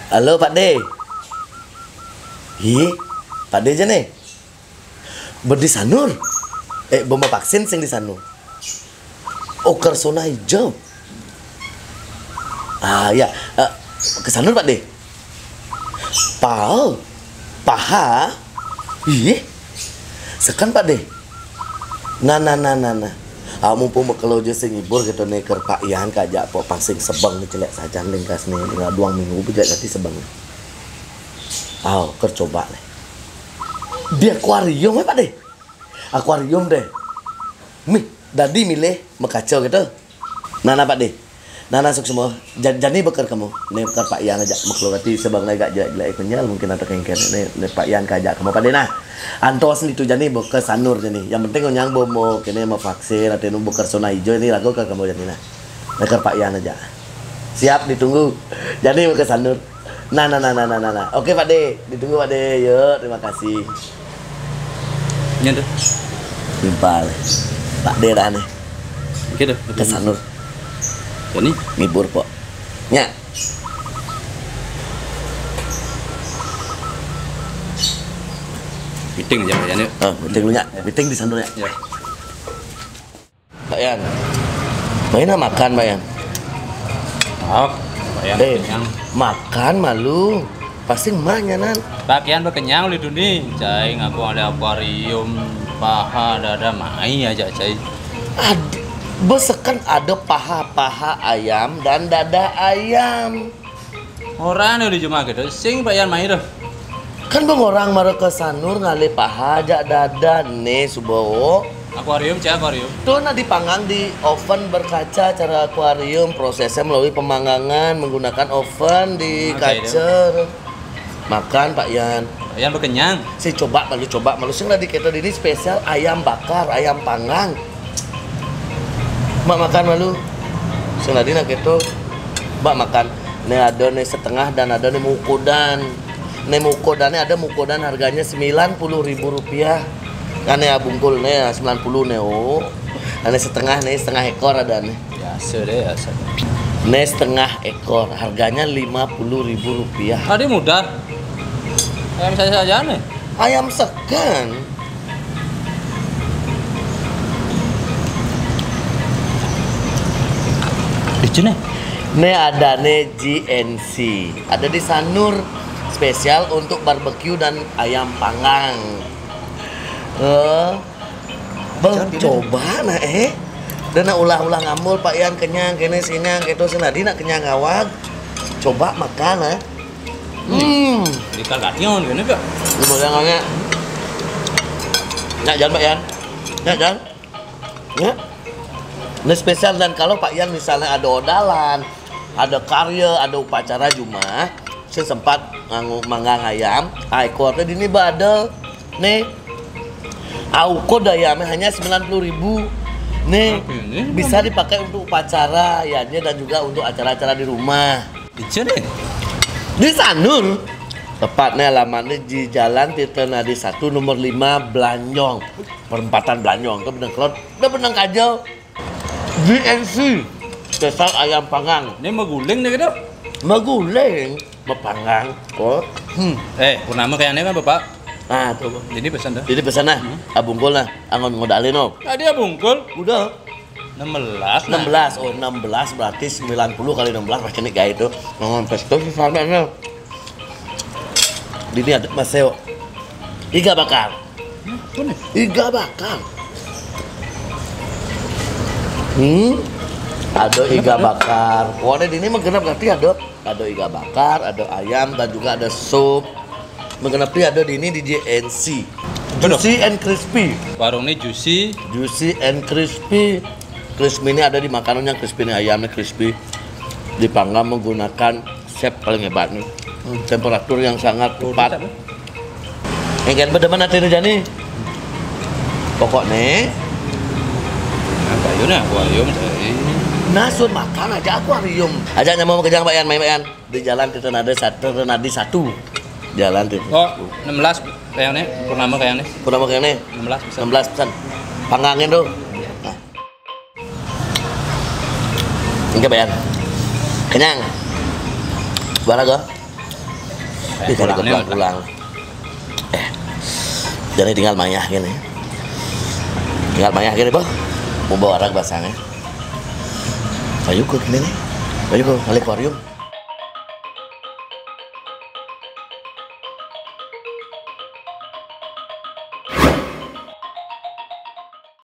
Halo Pak D. Hi, Pak D aja nih. Berdi Sanur. Bomba vaksin sing di Sanur. Oh, Kersona hijau. Ah ya, ke Sanur Pak D. Pau, paha. Ih, sekan Pak D. Nah. Mumpung kalau je sing ngibur gitu nih ker Pak Ian kajak po pasing sebang nih celek saja lingkas nih dengan 2 minggu bijak nanti sebang. Ker coba nih. Di akuarium Pak deh. Akuarium deh. Dadi milih mekacau gitu. Nana Pak deh. Nana sok semua. Jadi beker kamu. Nih beker Pak Ian aja maklurati sebang lagi gak jelek kenyal mungkin ada kengker nih Pak Ian kajak kamu Pak deh nah. Antos itu jadi ke Sanur jadi. Yang penting nyang bomo kene mau vaksin atau nunggu Kersona hijau ini lagu ke kamu jadi nah. Beker Pak Ian aja. Siap ditunggu. Jadi mau ke Sanur. Nah. Oke Pak D, ditunggu Pak D. Yuk, terima kasih. Nyata. Timpal. Pak D dah nih. Gitu. Ke Sanur. Ini Ngibur po. Nya. meeting aja Pak Yan yuk. Meeting lu nya. Meeting di Sanur ya. Ya. Pak Yan. Mainnya makan Pak Yan. Pak Yan kenyang. Makan malu. Pasti emaknya nan. Pak Yan kenyang lidu nih. Cai ngaku ada akuarium, paha, dada, mai aja cai. Besekan ada paha-paha ayam dan dada ayam. Orang nih di Juma gitu. Sing Pak Yan mai dah. Kan bang orang marah ke Sanur ngali paha aja dada nih Subowo. Akuarium cai akuarium. Tuh nah dipanggang di oven berkaca cara akuarium prosesnya melalui pemanggangan menggunakan oven di kacer. Makan Pak Yan. Pak Yan kenyang. Si coba malu sing di keto ini spesial ayam bakar, ayam panggang. Mak makan malu. Sing tadi nak keto. Mak makan. Nih ada nih setengah dan ada nih mukodan. Nih mukodannya ada mukodan harganya Rp90.000. Kan ya bungkul nih 90 nih oh. Nih setengah ekor ada nih. Biasa deh biasa. Nih setengah ekor harganya Rp50.000. Tadi mudah. Ayam saja nih. Ayam sekan. Di sini. Nih ada nih GNC. Ada di Sanur spesial untuk barbeque dan ayam panggang. Coba nah dan ulah-ulah ngamul Pak Yan kenyang kene sinang gitu senadi nak kenyang awak. Coba makan Di kalation gini Pak. Gimana Nyak jangan Pak Yan. Nyak jangan. Ya. Ini spesial dan kalau Pak Yan misalnya ada odalan, ada karya, ada upacara Jumat, saya sempat manggang ayam, ekornya di ini badel. Nih, auko ayamnya hanya 90.000. Nih, bisa dipakai untuk upacara ya dan juga untuk acara-acara di rumah. Di sini. Di Sanur. Tepatnya alamatnya di Jalan Tirta Nadi 1 nomor 5 Blanjong. Perempatan Blanjong. Itu benang kelot, udah benang kajau. GNC spesial ayam panggang. Ini maguling nih gitu. Maguling, mepanggang. Oh. Purnama kayaknya kan Bapak. Nah, tuh. Jadi pesan dah. Jadi pesan nah, abungkul nah, angon ngodalin no. Tadi ya bungkul. Udah. 16. 16. Oh, 16 berarti 90 kali 16 pasti nih kayak itu. Ngon pesto sih samanya. Ini ada Maseo. Iga bakar. Iga bakar. Ada iga bakar. Warna di ini menggenap berarti ada iga bakar, ada ayam dan juga ada sup. Menggenapi ada di ini di GNC. Juicy and crispy. Warung ini juicy and crispy. Crispy ini ada di makanannya crispy nih ayamnya crispy. Dipanggang menggunakan chef paling hebat nih. Temperatur yang sangat tepat. Ingin berdemen hati jani. Pokoknya akuarium Nasun makan aja akuarium. Ajaknya mau ke Pak Yan, main Pak Yan. Di Jalan Tirta Nadi 1. Jalan Tirta. Oh, 16 kayaknya. Purnama kayaknya. Purnama kayaknya. 16 pesan. 16 pesan. Panggangin tuh. Nah. Ini Pak Yan. Kenyang. Barang go. Kalau pulang. Jadi tinggal mayah gini. Tinggal mayah gini, Bang. Mau bawa orang basangnya. Ayo ke gini nih. Ayo ke akuarium.